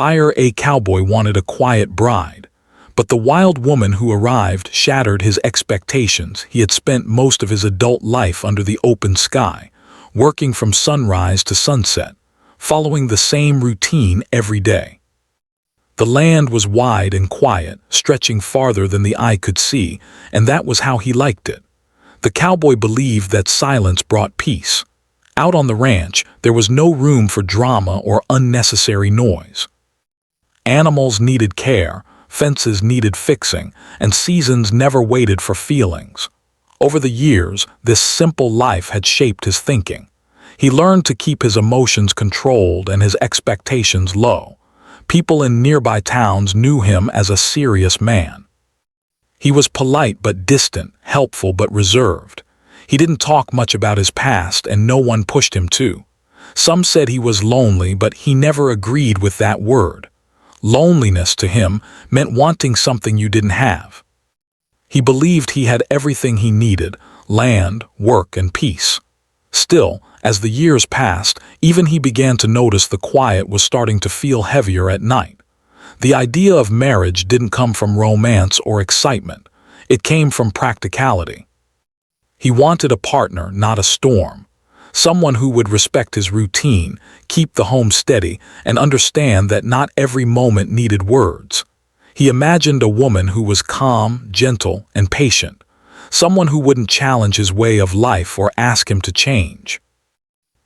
A cowboy wanted a quiet bride, but the wild woman who arrived shattered his expectations. He had spent most of his adult life under the open sky, working from sunrise to sunset, following the same routine every day. The land was wide and quiet, stretching farther than the eye could see, and that was how he liked it. The cowboy believed that silence brought peace. Out on the ranch, there was no room for drama or unnecessary noise. Animals needed care, fences needed fixing, and seasons never waited for feelings. Over the years, this simple life had shaped his thinking. He learned to keep his emotions controlled and his expectations low. People in nearby towns knew him as a serious man. He was polite but distant, helpful but reserved. He didn't talk much about his past, and no one pushed him to. Some said he was lonely, but he never agreed with that word. Loneliness to him meant wanting something you didn't have. He believed he had everything he needed: land, work, and peace. Still, as the years passed, even he began to notice the quiet was starting to feel heavier at night. The idea of marriage didn't come from romance or excitement. It came from practicality. He wanted a partner, not a storm. Someone who would respect his routine, keep the home steady, and understand that not every moment needed words. He imagined a woman who was calm, gentle, and patient. Someone who wouldn't challenge his way of life or ask him to change.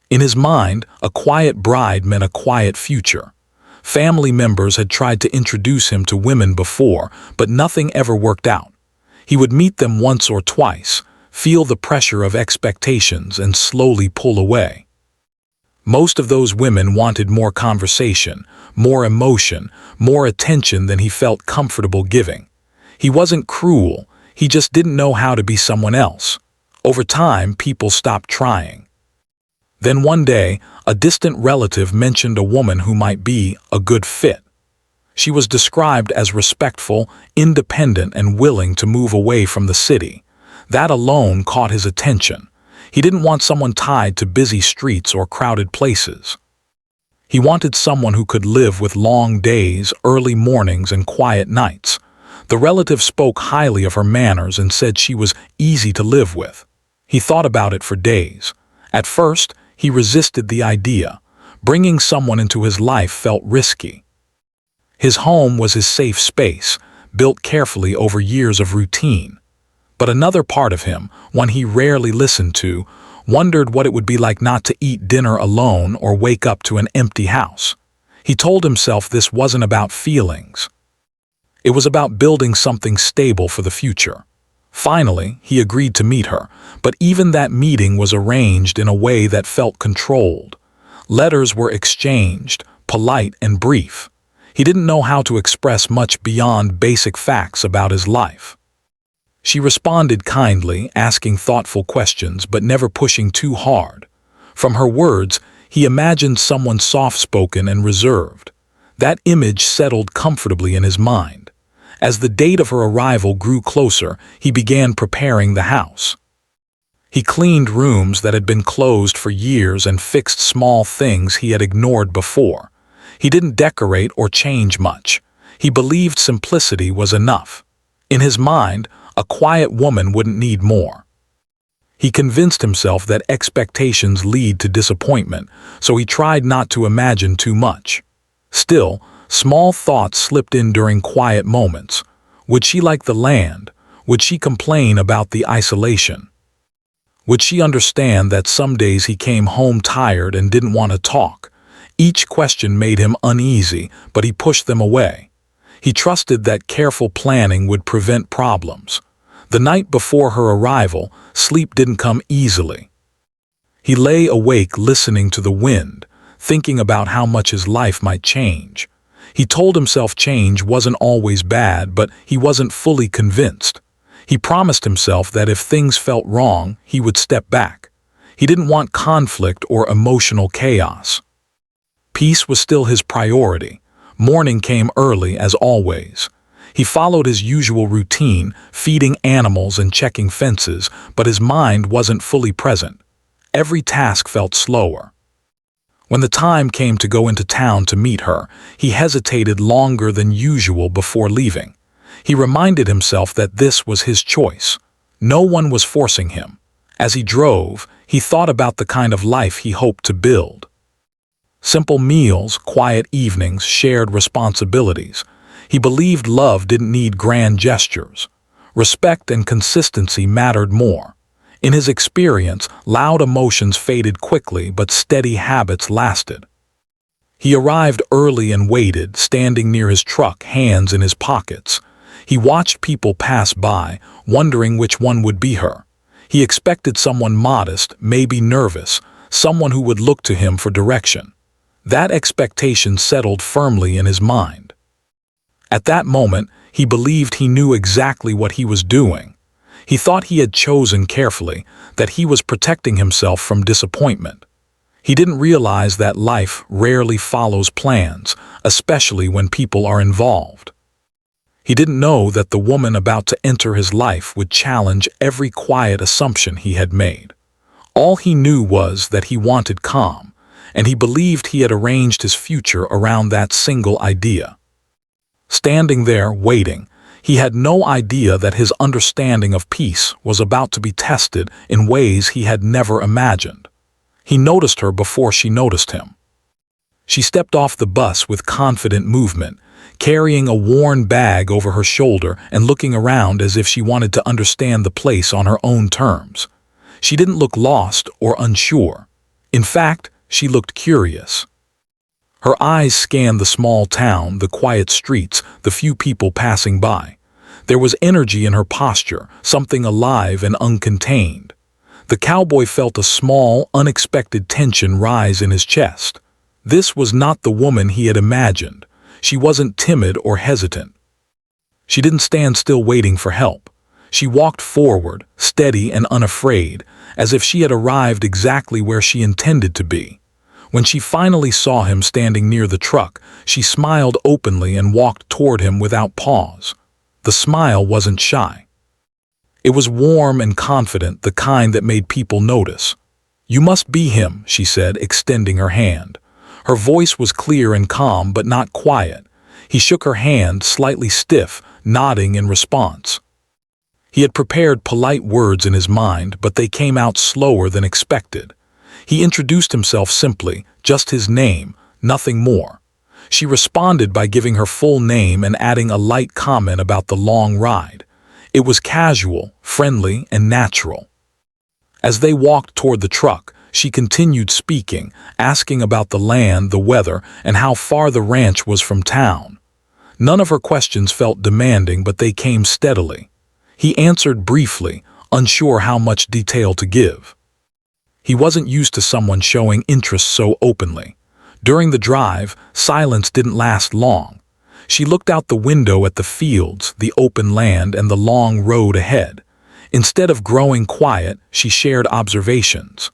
In his mind, a quiet bride meant a quiet future. Family members had tried to introduce him to women before, but nothing ever worked out. He would meet them once or twice, feel the pressure of expectations, and slowly pull away. Most of those women wanted more conversation, more emotion, more attention than he felt comfortable giving. He wasn't cruel, he just didn't know how to be someone else. Over time, people stopped trying. Then one day, a distant relative mentioned a woman who might be a good fit. She was described as respectful, independent, and willing to move away from the city. That alone caught his attention. He didn't want someone tied to busy streets or crowded places. He wanted someone who could live with long days, early mornings, and quiet nights. The relative spoke highly of her manners and said she was easy to live with. He thought about it for days. At first, he resisted the idea. Bringing someone into his life felt risky. His home was his safe space, built carefully over years of routine. But another part of him, one he rarely listened to, wondered what it would be like not to eat dinner alone or wake up to an empty house. He told himself this wasn't about feelings. It was about building something stable for the future. Finally, he agreed to meet her, but even that meeting was arranged in a way that felt controlled. Letters were exchanged, polite and brief. He didn't know how to express much beyond basic facts about his life. She responded kindly, asking thoughtful questions but never pushing too hard. From her words, he imagined someone soft-spoken and reserved. That image settled comfortably in his mind. As the date of her arrival grew closer, he began preparing the house. He cleaned rooms that had been closed for years and fixed small things he had ignored before. He didn't decorate or change much. He believed simplicity was enough. In his mind, a quiet woman wouldn't need more. He convinced himself that expectations lead to disappointment, so he tried not to imagine too much. Still, small thoughts slipped in during quiet moments. Would she like the land? Would she complain about the isolation? Would she understand that some days he came home tired and didn't want to talk? Each question made him uneasy, but he pushed them away. He trusted that careful planning would prevent problems. The night before her arrival, sleep didn't come easily. He lay awake listening to the wind, thinking about how much his life might change. He told himself change wasn't always bad, but he wasn't fully convinced. He promised himself that if things felt wrong, he would step back. He didn't want conflict or emotional chaos. Peace was still his priority. Morning came early, as always. He followed his usual routine, feeding animals and checking fences, but his mind wasn't fully present. Every task felt slower. When the time came to go into town to meet her, he hesitated longer than usual before leaving. He reminded himself that this was his choice. No one was forcing him. As he drove, he thought about the kind of life he hoped to build. Simple meals, quiet evenings, shared responsibilities. He believed love didn't need grand gestures. Respect and consistency mattered more. In his experience, loud emotions faded quickly, but steady habits lasted. He arrived early and waited, standing near his truck, hands in his pockets. He watched people pass by, wondering which one would be her. He expected someone modest, maybe nervous, someone who would look to him for direction. That expectation settled firmly in his mind. At that moment, he believed he knew exactly what he was doing. He thought he had chosen carefully, that he was protecting himself from disappointment. He didn't realize that life rarely follows plans, especially when people are involved. He didn't know that the woman about to enter his life would challenge every quiet assumption he had made. All he knew was that he wanted calm, and he believed he had arranged his future around that single idea. Standing there, waiting, he had no idea that his understanding of peace was about to be tested in ways he had never imagined. He noticed her before she noticed him. She stepped off the bus with confident movement, carrying a worn bag over her shoulder and looking around as if she wanted to understand the place on her own terms. She didn't look lost or unsure. In fact, she looked curious. Her eyes scanned the small town, the quiet streets, the few people passing by. There was energy in her posture, something alive and uncontained. The cowboy felt a small, unexpected tension rise in his chest. This was not the woman he had imagined. She wasn't timid or hesitant. She didn't stand still waiting for help. She walked forward, steady and unafraid, as if she had arrived exactly where she intended to be. When she finally saw him standing near the truck, she smiled openly and walked toward him without pause. The smile wasn't shy. It was warm and confident, the kind that made people notice. "You must be him," she said, extending her hand. Her voice was clear and calm, but not quiet. He shook her hand, slightly stiff, nodding in response. He had prepared polite words in his mind, but they came out slower than expected. He introduced himself simply, just his name, nothing more. She responded by giving her full name and adding a light comment about the long ride. It was casual, friendly, and natural. As they walked toward the truck, she continued speaking, asking about the land, the weather, and how far the ranch was from town. None of her questions felt demanding, but they came steadily. He answered briefly, unsure how much detail to give. He wasn't used to someone showing interest so openly. During the drive, silence didn't last long. She looked out the window at the fields, the open land, and the long road ahead. Instead of growing quiet, she shared observations.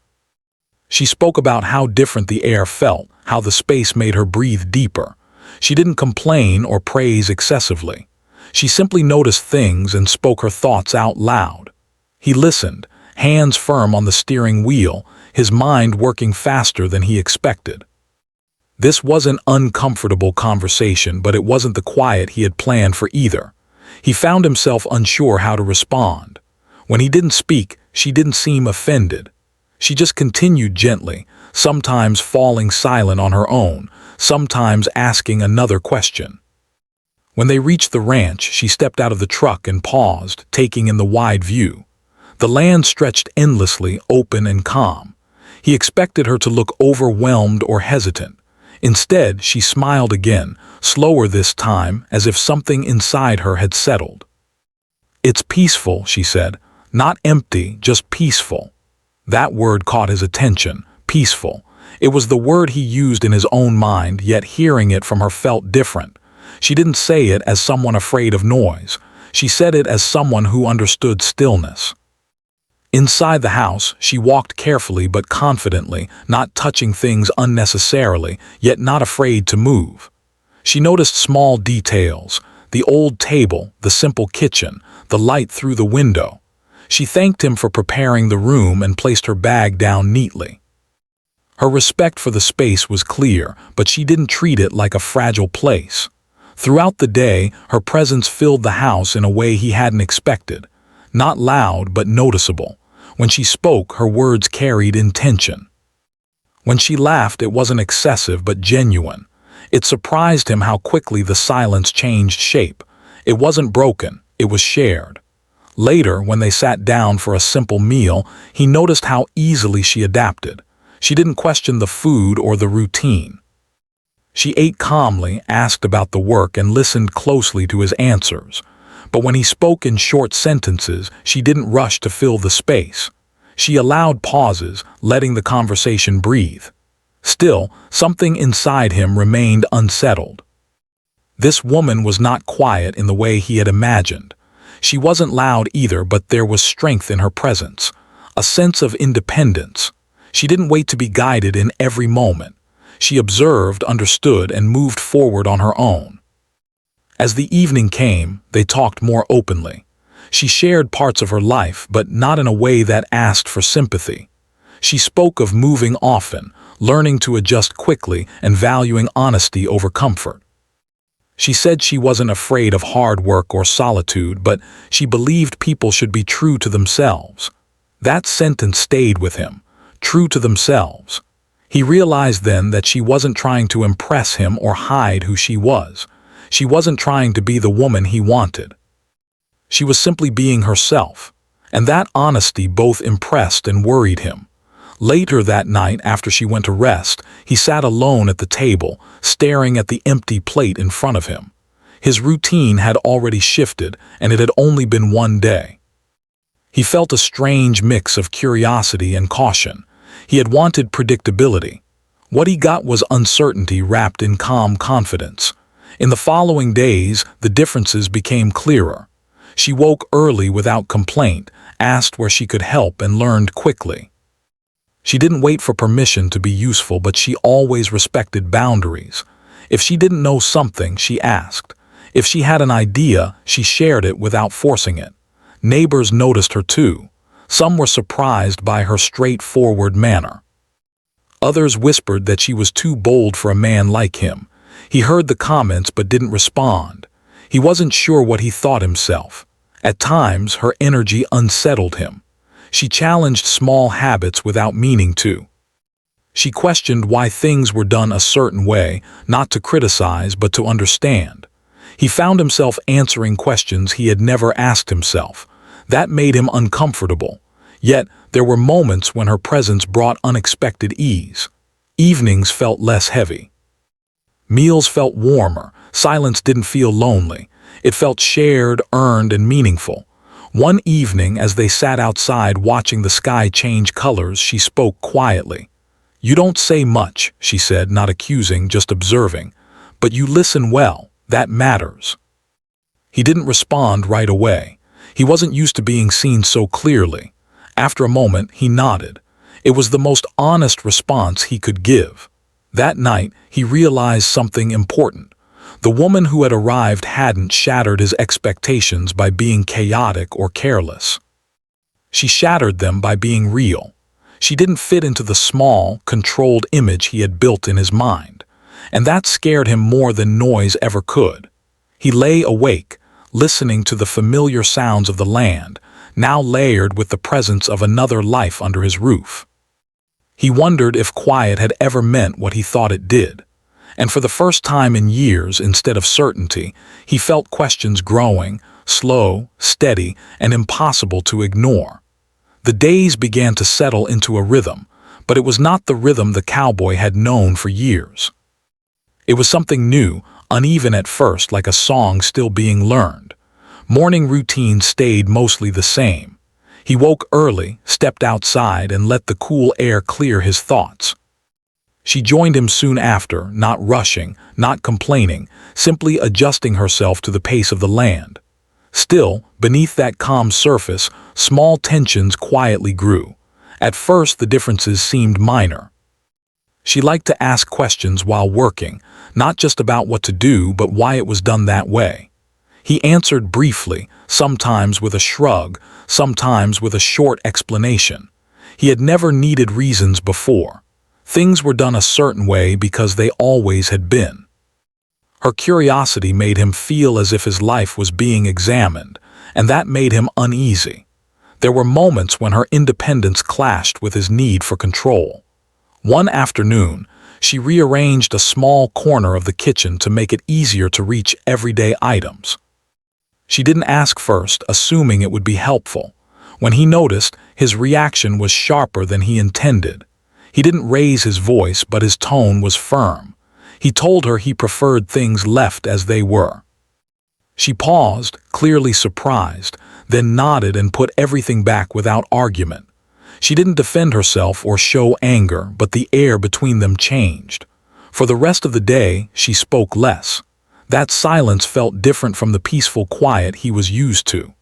She spoke about how different the air felt, how the space made her breathe deeper. She didn't complain or praise excessively. She simply noticed things and spoke her thoughts out loud. He listened, hands firm on the steering wheel, his mind working faster than he expected. This was an uncomfortable conversation, but it wasn't the quiet he had planned for either. He found himself unsure how to respond. When he didn't speak, she didn't seem offended. She just continued gently, sometimes falling silent on her own, sometimes asking another question. When they reached the ranch, she stepped out of the truck and paused, taking in the wide view. The land stretched endlessly, open and calm. He expected her to look overwhelmed or hesitant. Instead, she smiled again, slower this time, as if something inside her had settled. "It's peaceful," she said. "Not empty, just peaceful." That word caught his attention, peaceful. It was the word he used in his own mind, yet hearing it from her felt different. She didn't say it as someone afraid of noise. She said it as someone who understood stillness. Inside the house, she walked carefully but confidently, not touching things unnecessarily, yet not afraid to move. She noticed small details, the old table, the simple kitchen, the light through the window. She thanked him for preparing the room and placed her bag down neatly. Her respect for the space was clear, but she didn't treat it like a fragile place. Throughout the day, her presence filled the house in a way he hadn't expected. Not loud, but noticeable. When she spoke, her words carried intention. When she laughed, it wasn't excessive, but genuine. It surprised him how quickly the silence changed shape. It wasn't broken, it was shared. Later, when they sat down for a simple meal, he noticed how easily she adapted. She didn't question the food or the routine. She ate calmly, asked about the work, and listened closely to his answers. But when he spoke in short sentences, she didn't rush to fill the space. She allowed pauses, letting the conversation breathe. Still, something inside him remained unsettled. This woman was not quiet in the way he had imagined. She wasn't loud either, but there was strength in her presence, a sense of independence. She didn't wait to be guided in every moment. She observed, understood, and moved forward on her own. As the evening came, they talked more openly. She shared parts of her life, but not in a way that asked for sympathy. She spoke of moving often, learning to adjust quickly, and valuing honesty over comfort. She said she wasn't afraid of hard work or solitude, but she believed people should be true to themselves. That sentence stayed with him, true to themselves. He realized then that she wasn't trying to impress him or hide who she was. She wasn't trying to be the woman he wanted. She was simply being herself, and that honesty both impressed and worried him. Later that night, after she went to rest, he sat alone at the table, staring at the empty plate in front of him. His routine had already shifted, and it had only been one day. He felt a strange mix of curiosity and caution. He had wanted predictability. What he got was uncertainty wrapped in calm confidence. In the following days, the differences became clearer. She woke early without complaint, asked where she could help, and learned quickly. She didn't wait for permission to be useful, but she always respected boundaries. If she didn't know something, she asked. If she had an idea, she shared it without forcing it. Neighbors noticed her too. Some were surprised by her straightforward manner. Others whispered that she was too bold for a man like him. He heard the comments but didn't respond. He wasn't sure what he thought himself. At times, her energy unsettled him. She challenged small habits without meaning to. She questioned why things were done a certain way, not to criticize but to understand. He found himself answering questions he had never asked himself. That made him uncomfortable. Yet, there were moments when her presence brought unexpected ease. Evenings felt less heavy. Meals felt warmer. Silence didn't feel lonely. It felt shared, earned, and meaningful. One evening, as they sat outside watching the sky change colors, she spoke quietly. "You don't say much," she said, not accusing, just observing. "But you listen well. That matters." He didn't respond right away. He wasn't used to being seen so clearly. After a moment, he nodded. It was the most honest response he could give. That night, he realized something important. The woman who had arrived hadn't shattered his expectations by being chaotic or careless. She shattered them by being real. She didn't fit into the small, controlled image he had built in his mind, and that scared him more than noise ever could. He lay awake, listening to the familiar sounds of the land, now layered with the presence of another life under his roof. He wondered if quiet had ever meant what he thought it did. And for the first time in years, instead of certainty, he felt questions growing, slow, steady, and impossible to ignore. The days began to settle into a rhythm, but it was not the rhythm the cowboy had known for years. It was something new, uneven at first, like a song still being learned. Morning routine stayed mostly the same. He woke early, stepped outside, and let the cool air clear his thoughts. She joined him soon after, not rushing, not complaining, simply adjusting herself to the pace of the land. Still, beneath that calm surface, small tensions quietly grew. At first, the differences seemed minor. She liked to ask questions while working, not just about what to do, but why it was done that way. He answered briefly, sometimes with a shrug, sometimes with a short explanation. He had never needed reasons before. Things were done a certain way because they always had been. Her curiosity made him feel as if his life was being examined, and that made him uneasy. There were moments when her independence clashed with his need for control. One afternoon, she rearranged a small corner of the kitchen to make it easier to reach everyday items. She didn't ask first, assuming it would be helpful. When he noticed, his reaction was sharper than he intended. He didn't raise his voice, but his tone was firm. He told her he preferred things left as they were. She paused, clearly surprised, then nodded and put everything back without argument. She didn't defend herself or show anger, but the air between them changed. For the rest of the day, she spoke less. That silence felt different from the peaceful quiet he was used to.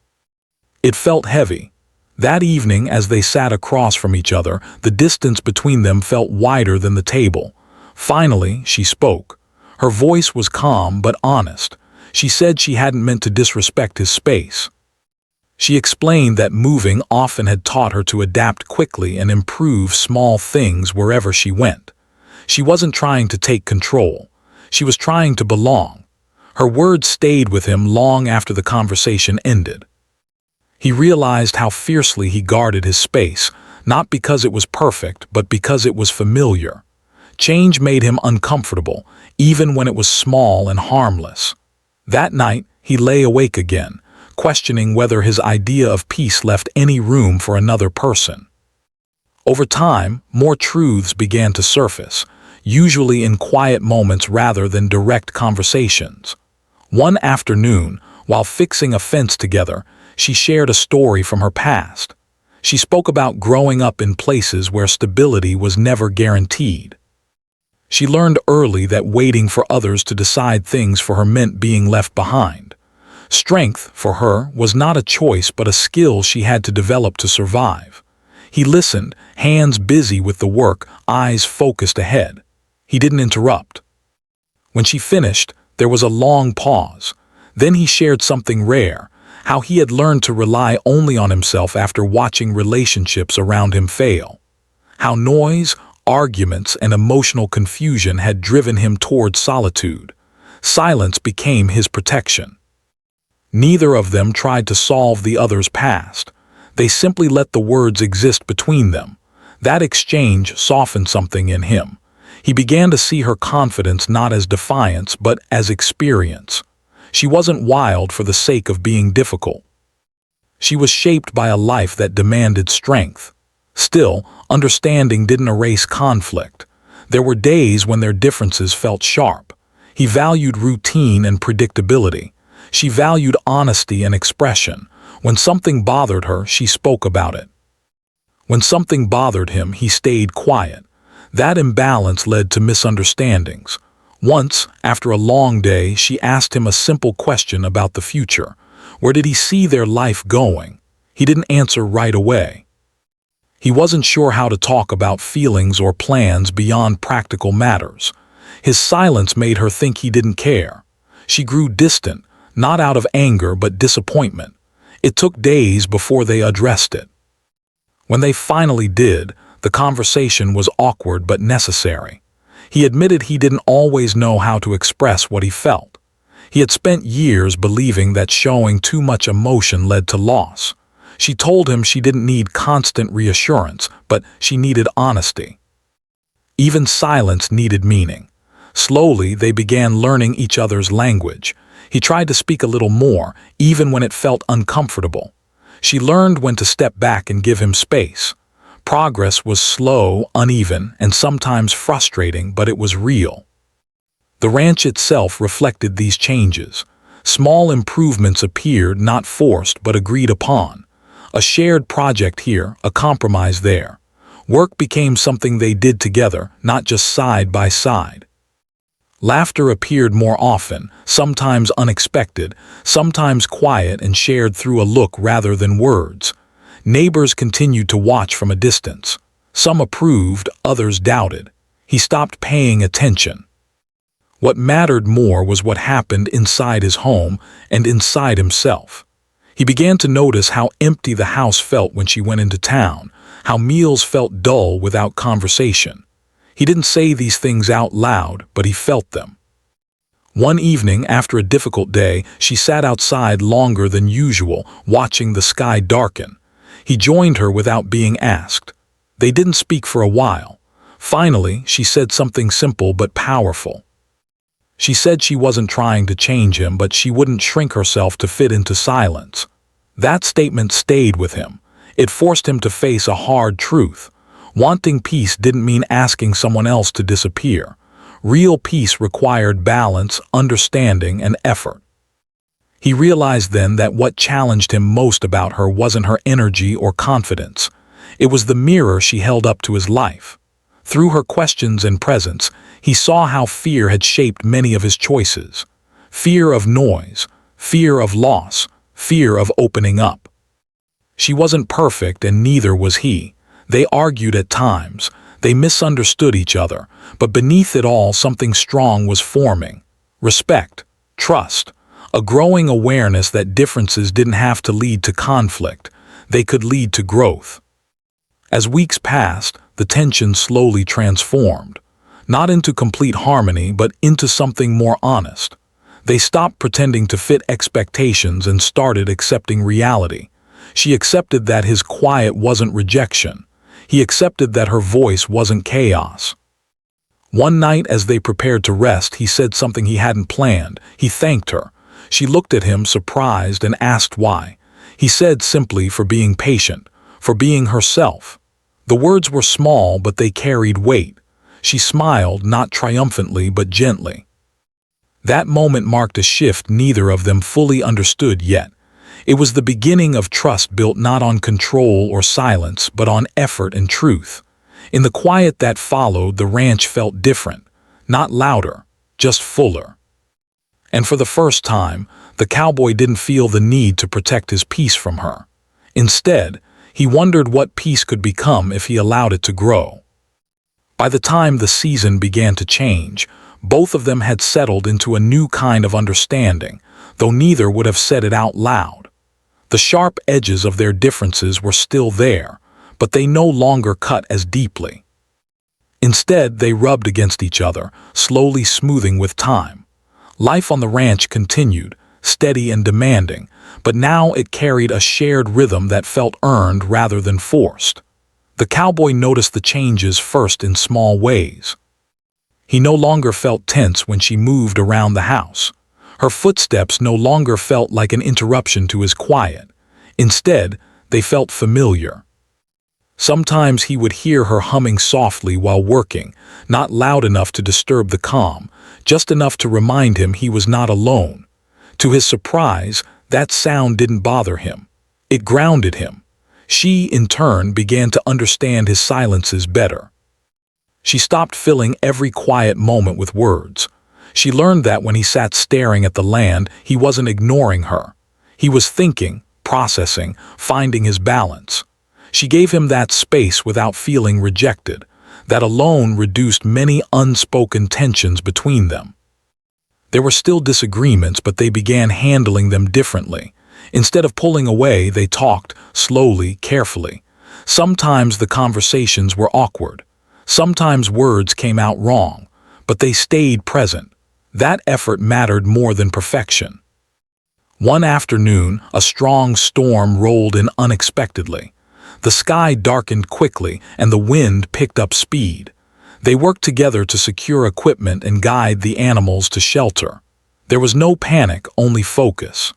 It felt heavy. That evening, as they sat across from each other, the distance between them felt wider than the table. Finally, she spoke. Her voice was calm but honest. She said she hadn't meant to disrespect his space. She explained that moving often had taught her to adapt quickly and improve small things wherever she went. She wasn't trying to take control. She was trying to belong. Her words stayed with him long after the conversation ended. He realized how fiercely he guarded his space, not because it was perfect, but because it was familiar. Change made him uncomfortable, even when it was small and harmless. That night, he lay awake again, questioning whether his idea of peace left any room for another person. Over time, more truths began to surface, usually in quiet moments rather than direct conversations. One afternoon, while fixing a fence together, she shared a story from her past. She spoke about growing up in places where stability was never guaranteed. She learned early that waiting for others to decide things for her meant being left behind. Strength, for her, was not a choice but a skill she had to develop to survive. He listened, hands busy with the work, eyes focused ahead. He didn't interrupt. When she finished, there was a long pause. Then he shared something rare, how he had learned to rely only on himself after watching relationships around him fail. How noise, arguments, and emotional confusion had driven him toward solitude. Silence became his protection. Neither of them tried to solve the other's past. They simply let the words exist between them. That exchange softened something in him. He began to see her confidence not as defiance, but as experience. She wasn't wild for the sake of being difficult. She was shaped by a life that demanded strength. Still, understanding didn't erase conflict. There were days when their differences felt sharp. He valued routine and predictability. She valued honesty and expression. When something bothered her, she spoke about it. When something bothered him, he stayed quiet. That imbalance led to misunderstandings. Once, after a long day, she asked him a simple question about the future. Where did he see their life going? He didn't answer right away. He wasn't sure how to talk about feelings or plans beyond practical matters. His silence made her think he didn't care. She grew distant, not out of anger but disappointment. It took days before they addressed it. When they finally did, the conversation was awkward but necessary. He admitted he didn't always know how to express what he felt. He had spent years believing that showing too much emotion led to loss. She told him she didn't need constant reassurance, but she needed honesty. Even silence needed meaning. Slowly, they began learning each other's language. He tried to speak a little more, even when it felt uncomfortable. She learned when to step back and give him space. Progress was slow, uneven, and sometimes frustrating, but it was real. The ranch itself reflected these changes. Small improvements appeared, not forced, but agreed upon. A shared project here, a compromise there. Work became something they did together, not just side by side. Laughter appeared more often, sometimes unexpected, sometimes quiet and shared through a look rather than words. Neighbors continued to watch from a distance. Some approved, others doubted. He stopped paying attention. What mattered more was what happened inside his home and inside himself. He began to notice how empty the house felt when she went into town, how meals felt dull without conversation. He didn't say these things out loud, but he felt them. One evening, after a difficult day, she sat outside longer than usual, watching the sky darken. He joined her without being asked. They didn't speak for a while. Finally, she said something simple but powerful. She said she wasn't trying to change him, but she wouldn't shrink herself to fit into silence. That statement stayed with him. It forced him to face a hard truth. Wanting peace didn't mean asking someone else to disappear. Real peace required balance, understanding, and effort. He realized then that what challenged him most about her wasn't her energy or confidence. It was the mirror she held up to his life. Through her questions and presence, he saw how fear had shaped many of his choices. Fear of noise, fear of loss, fear of opening up. She wasn't perfect, and neither was he. They argued at times. They misunderstood each other, but beneath it all something strong was forming. Respect, trust, a growing awareness that differences didn't have to lead to conflict. They could lead to growth. As weeks passed, the tension slowly transformed. Not into complete harmony, but into something more honest. They stopped pretending to fit expectations and started accepting reality. She accepted that his quiet wasn't rejection. He accepted that her voice wasn't chaos. One night, as they prepared to rest, he said something he hadn't planned. He thanked her. She looked at him, surprised, and asked why. He said simply, for being patient, for being herself. The words were small, but they carried weight. She smiled, not triumphantly, but gently. That moment marked a shift neither of them fully understood yet. It was the beginning of trust built not on control or silence, but on effort and truth. In the quiet that followed, the ranch felt different, not louder, just fuller. And for the first time, the cowboy didn't feel the need to protect his peace from her. Instead, he wondered what peace could become if he allowed it to grow. By the time the season began to change, both of them had settled into a new kind of understanding, though neither would have said it out loud. The sharp edges of their differences were still there, but they no longer cut as deeply. Instead, they rubbed against each other, slowly smoothing with time. Life on the ranch continued, steady and demanding, but now it carried a shared rhythm that felt earned rather than forced. The cowboy noticed the changes first in small ways. He no longer felt tense when she moved around the house. Her footsteps no longer felt like an interruption to his quiet. Instead, they felt familiar. Sometimes he would hear her humming softly while working, not loud enough to disturb the calm, just enough to remind him he was not alone. To his surprise, that sound didn't bother him. It grounded him. She, in turn, began to understand his silences better. She stopped filling every quiet moment with words. She learned that when he sat staring at the land, he wasn't ignoring her. He was thinking, processing, finding his balance. She gave him that space without feeling rejected. That alone reduced many unspoken tensions between them. There were still disagreements, but they began handling them differently. Instead of pulling away, they talked, slowly, carefully. Sometimes the conversations were awkward. Sometimes words came out wrong, but they stayed present. That effort mattered more than perfection. One afternoon, a strong storm rolled in unexpectedly. The sky darkened quickly, and the wind picked up speed. They worked together to secure equipment and guide the animals to shelter. There was no panic, only focus.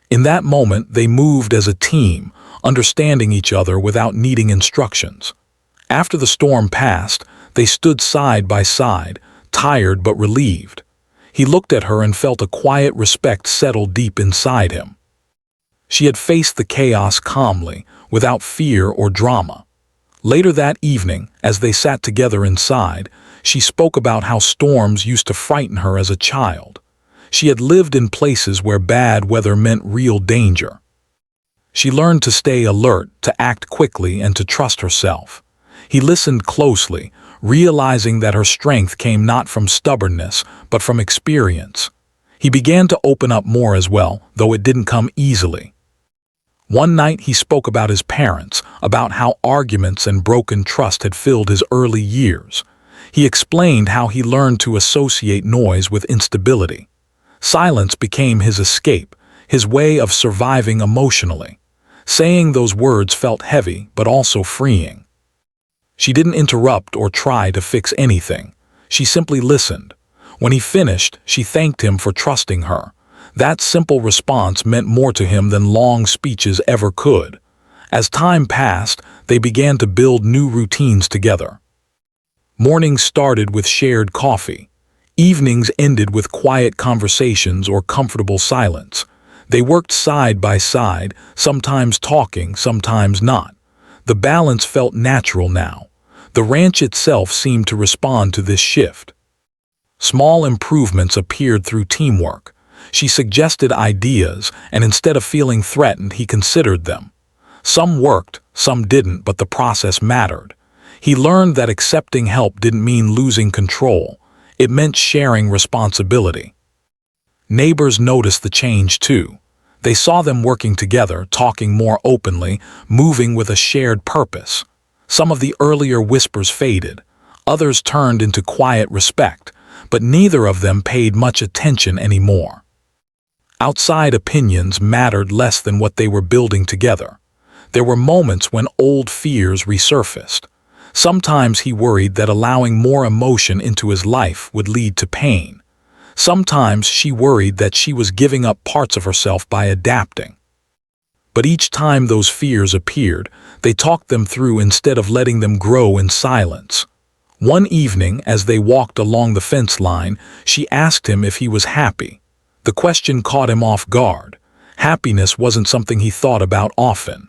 In that moment, they moved as a team, understanding each other without needing instructions. After the storm passed, they stood side by side, tired but relieved. He looked at her and felt a quiet respect settle deep inside him. She had faced the chaos calmly, without fear or drama. Later that evening, as they sat together inside, she spoke about how storms used to frighten her as a child. She had lived in places where bad weather meant real danger. She learned to stay alert, to act quickly, and to trust herself. He listened closely, realizing that her strength came not from stubbornness, but from experience. He began to open up more as well, though it didn't come easily. One night he spoke about his parents, about how arguments and broken trust had filled his early years. He explained how he learned to associate noise with instability. Silence became his escape, his way of surviving emotionally. Saying those words felt heavy, but also freeing. She didn't interrupt or try to fix anything. She simply listened. When he finished, she thanked him for trusting her. That simple response meant more to him than long speeches ever could. As time passed, they began to build new routines together. Mornings started with shared coffee. Evenings ended with quiet conversations or comfortable silence. They worked side by side, sometimes talking, sometimes not. The balance felt natural now. The ranch itself seemed to respond to this shift. Small improvements appeared through teamwork. She suggested ideas, and instead of feeling threatened, he considered them. Some worked, some didn't, but the process mattered. He learned that accepting help didn't mean losing control. It meant sharing responsibility. Neighbors noticed the change too. They saw them working together, talking more openly, moving with a shared purpose. Some of the earlier whispers faded. Others turned into quiet respect, but neither of them paid much attention anymore. Outside opinions mattered less than what they were building together. There were moments when old fears resurfaced. Sometimes he worried that allowing more emotion into his life would lead to pain. Sometimes she worried that she was giving up parts of herself by adapting. But each time those fears appeared, they talked them through instead of letting them grow in silence. One evening, as they walked along the fence line, she asked him if he was happy. The question caught him off guard. Happiness wasn't something he thought about often.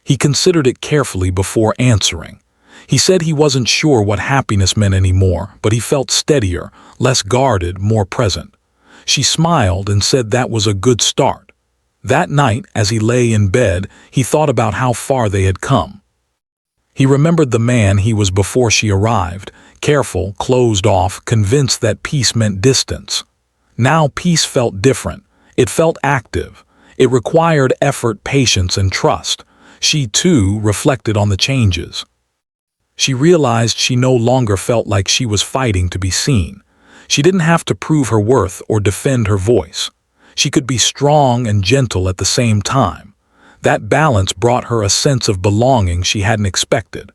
He considered it carefully before answering. He said he wasn't sure what happiness meant anymore, but he felt steadier, less guarded, more present. She smiled and said that was a good start. That night, as he lay in bed, he thought about how far they had come. He remembered the man he was before she arrived, careful, closed off, convinced that peace meant distance. Now peace felt different. It felt active. It required effort, patience, and trust. She, too, reflected on the changes. She realized she no longer felt like she was fighting to be seen. She didn't have to prove her worth or defend her voice. She could be strong and gentle at the same time. That balance brought her a sense of belonging she hadn't expected.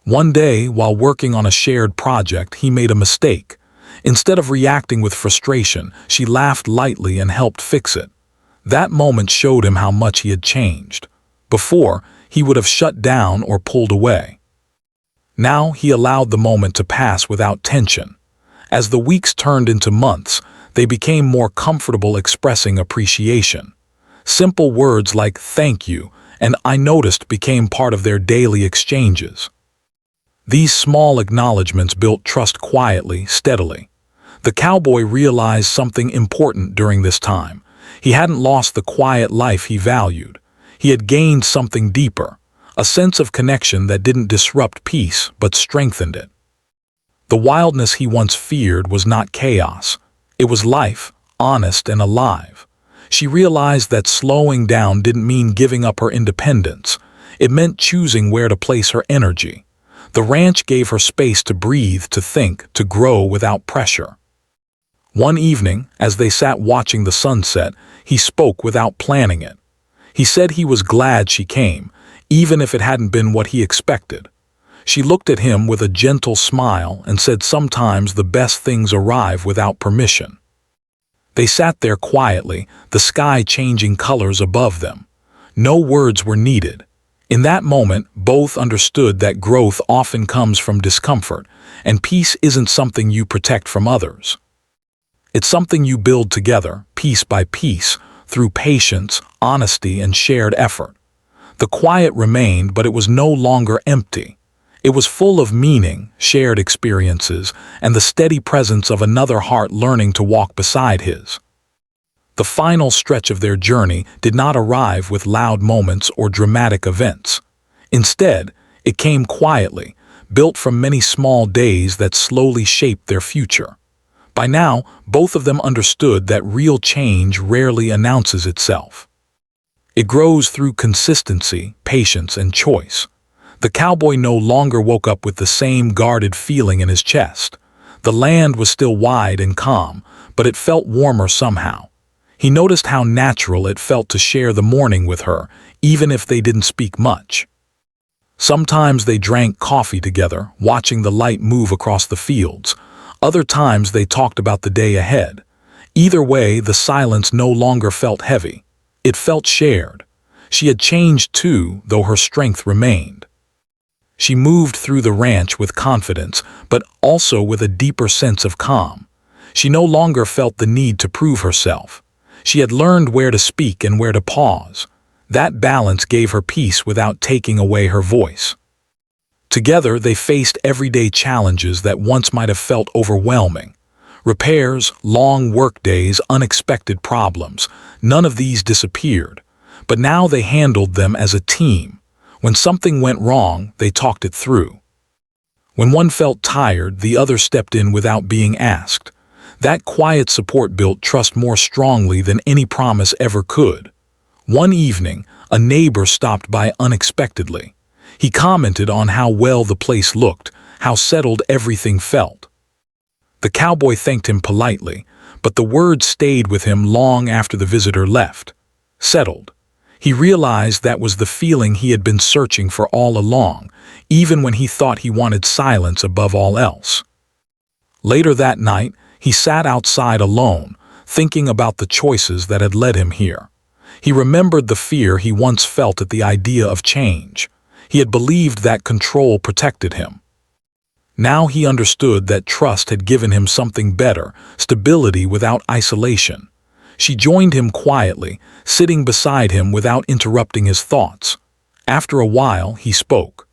One day, while working on a shared project, he made a mistake. Instead of reacting with frustration, she laughed lightly and helped fix it. That moment showed him how much he had changed. Before, he would have shut down or pulled away. Now he allowed the moment to pass without tension. As the weeks turned into months, they became more comfortable expressing appreciation. Simple words like "thank you" and "I noticed" became part of their daily exchanges. These small acknowledgments built trust quietly, steadily. The cowboy realized something important during this time. He hadn't lost the quiet life he valued. He had gained something deeper. A sense of connection that didn't disrupt peace but strengthened it. The wildness he once feared was not chaos. It was life, honest and alive. She realized that slowing down didn't mean giving up her independence. It meant choosing where to place her energy. The ranch gave her space to breathe, to think, to grow without pressure. One evening, as they sat watching the sunset, he spoke without planning it. He said he was glad she came, even if it hadn't been what he expected. She looked at him with a gentle smile and said sometimes the best things arrive without permission. They sat there quietly, the sky changing colors above them. No words were needed. In that moment, both understood that growth often comes from discomfort, and peace isn't something you protect from others. It's something you build together, piece by piece, through patience, honesty, and shared effort. The quiet remained, but it was no longer empty. It was full of meaning, shared experiences, and the steady presence of another heart learning to walk beside his. The final stretch of their journey did not arrive with loud moments or dramatic events. Instead, it came quietly, built from many small days that slowly shaped their future. By now, both of them understood that real change rarely announces itself. It grows through consistency, patience, and choice. The cowboy no longer woke up with the same guarded feeling in his chest. The land was still wide and calm, but it felt warmer somehow. He noticed how natural it felt to share the morning with her, even if they didn't speak much. Sometimes they drank coffee together, watching the light move across the fields. Other times they talked about the day ahead. Either way, the silence no longer felt heavy. It felt shared. She had changed too, though her strength remained. She moved through the ranch with confidence, but also with a deeper sense of calm. She no longer felt the need to prove herself. She had learned where to speak and where to pause. That balance gave her peace without taking away her voice. Together, they faced everyday challenges that once might have felt overwhelming. Repairs, long workdays, unexpected problems, none of these disappeared. But now they handled them as a team. When something went wrong, they talked it through. When one felt tired, the other stepped in without being asked. That quiet support built trust more strongly than any promise ever could. One evening, a neighbor stopped by unexpectedly. He commented on how well the place looked, how settled everything felt. The cowboy thanked him politely, but the words stayed with him long after the visitor left. Settled. He realized that was the feeling he had been searching for all along, even when he thought he wanted silence above all else. Later that night, he sat outside alone, thinking about the choices that had led him here. He remembered the fear he once felt at the idea of change. He had believed that control protected him. Now he understood that trust had given him something better, stability without isolation. She joined him quietly, sitting beside him without interrupting his thoughts. After a while, he spoke.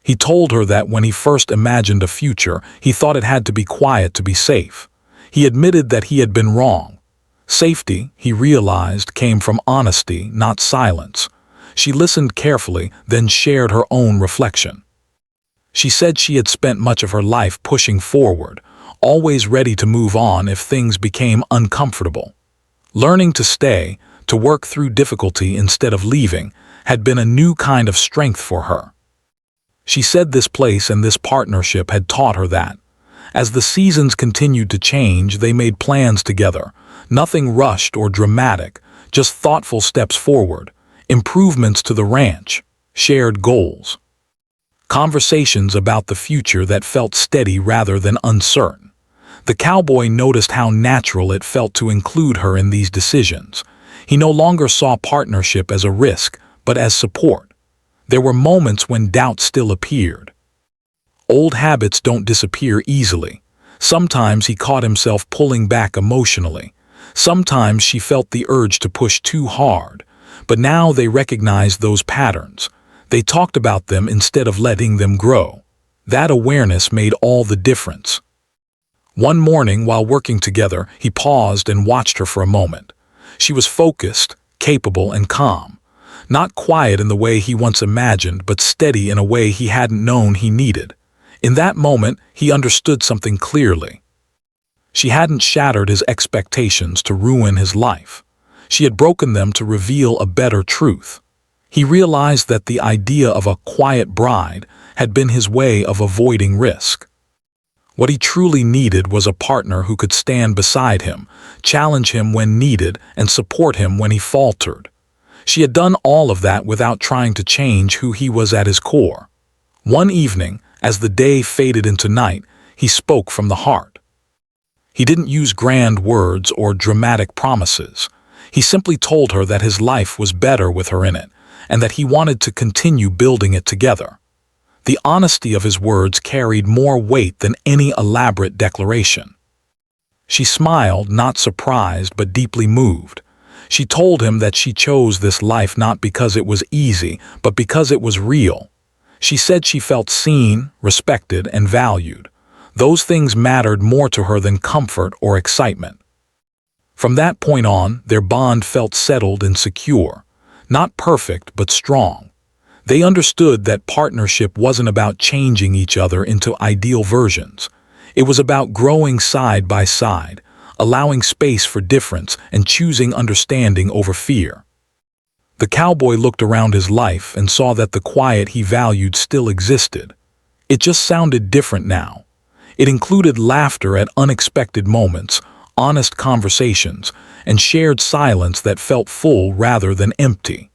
He told her that when he first imagined a future, he thought it had to be quiet to be safe. He admitted that he had been wrong. Safety, he realized, came from honesty, not silence. She listened carefully, then shared her own reflection. She said she had spent much of her life pushing forward, always ready to move on if things became uncomfortable. Learning to stay, to work through difficulty instead of leaving, had been a new kind of strength for her. She said this place and this partnership had taught her that. As the seasons continued to change, they made plans together. Nothing rushed or dramatic, just thoughtful steps forward, improvements to the ranch, shared goals. Conversations about the future that felt steady rather than uncertain. The cowboy noticed how natural it felt to include her in these decisions. He no longer saw partnership as a risk, but as support. There were moments when doubt still appeared. Old habits don't disappear easily. Sometimes he caught himself pulling back emotionally. Sometimes she felt the urge to push too hard. But now they recognized those patterns. They talked about them instead of letting them grow. That awareness made all the difference. One morning, while working together, he paused and watched her for a moment. She was focused, capable, and calm. Not quiet in the way he once imagined, but steady in a way he hadn't known he needed. In that moment, he understood something clearly. She hadn't shattered his expectations to ruin his life. She had broken them to reveal a better truth. He realized that the idea of a quiet bride had been his way of avoiding risk. What he truly needed was a partner who could stand beside him, challenge him when needed, and support him when he faltered. She had done all of that without trying to change who he was at his core. One evening, as the day faded into night, he spoke from the heart. He didn't use grand words or dramatic promises. He simply told her that his life was better with her in it, and that he wanted to continue building it together. The honesty of his words carried more weight than any elaborate declaration. She smiled, not surprised but deeply moved. She told him that she chose this life not because it was easy, but because it was real. She said she felt seen, respected, and valued. Those things mattered more to her than comfort or excitement. From that point on, their bond felt settled and secure. Not perfect, but strong. They understood that partnership wasn't about changing each other into ideal versions. It was about growing side by side, allowing space for difference and choosing understanding over fear. The cowboy looked around his life and saw that the quiet he valued still existed. It just sounded different now. It included laughter at unexpected moments, honest conversations, and shared silence that felt full rather than empty.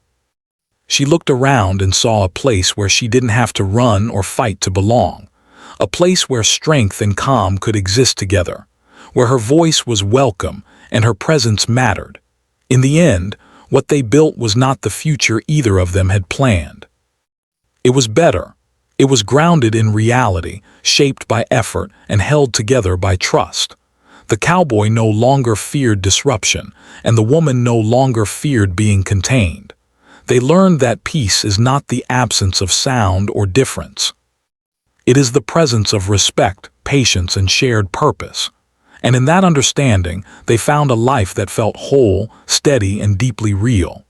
She looked around and saw a place where she didn't have to run or fight to belong, a place where strength and calm could exist together, where her voice was welcome and her presence mattered. In the end, what they built was not the future either of them had planned. It was better. It was grounded in reality, shaped by effort, and held together by trust. The cowboy no longer feared disruption, and the woman no longer feared being contained. They learned that peace is not the absence of sound or difference. It is the presence of respect, patience, and shared purpose. And in that understanding, they found a life that felt whole, steady, and deeply real.